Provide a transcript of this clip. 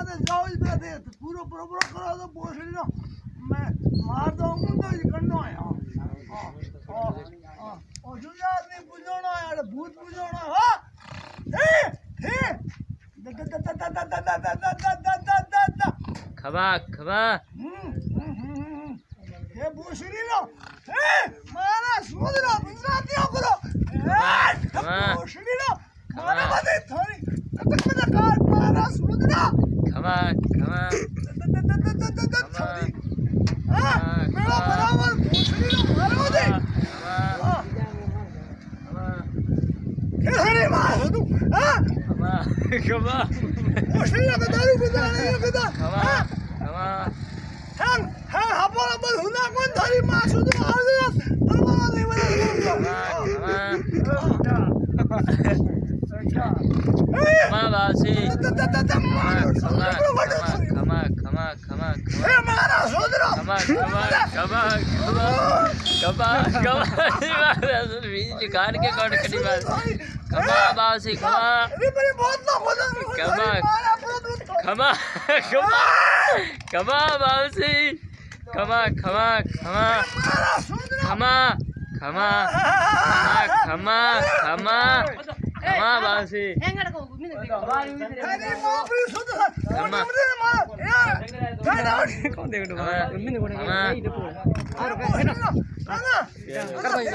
दे जाओ इधर दे पूरा पूरा करा दो बोसड़ी ना मैं मार दूंगा तो ये करना है हां और जुजा नहीं बुझाना यार भूत बुझाना हां हे खबा खबा ये बोसड़ी ना मारा सुधरा गुजराती करो बोसड़ी ना मारा मत थोड़ी तक में कार मारा सुधरा खबा खबा मेरा बराबर बोसड़ी ना मारो दे अरे मार तू हां खबा खबा बोसड़ी ना दारू गुजारने ये कदा खबा खबा हंग हपोला बल हुना कोण धरी मा सुधू आजू बरोबर नाही मला खमा बासी खमा खमा खमा ए मारा सुधरो खमा खमा खमा खमा खमा बीज काट के काट कटी बात खमा बासी खमा अरे मेरी बहुत ना बोल खमा खमा खमा खमा बासी खमा खमा खमा खमा खमा खमा खमा खमा बासी अरे मापरी सुधरो खमा कौन देखो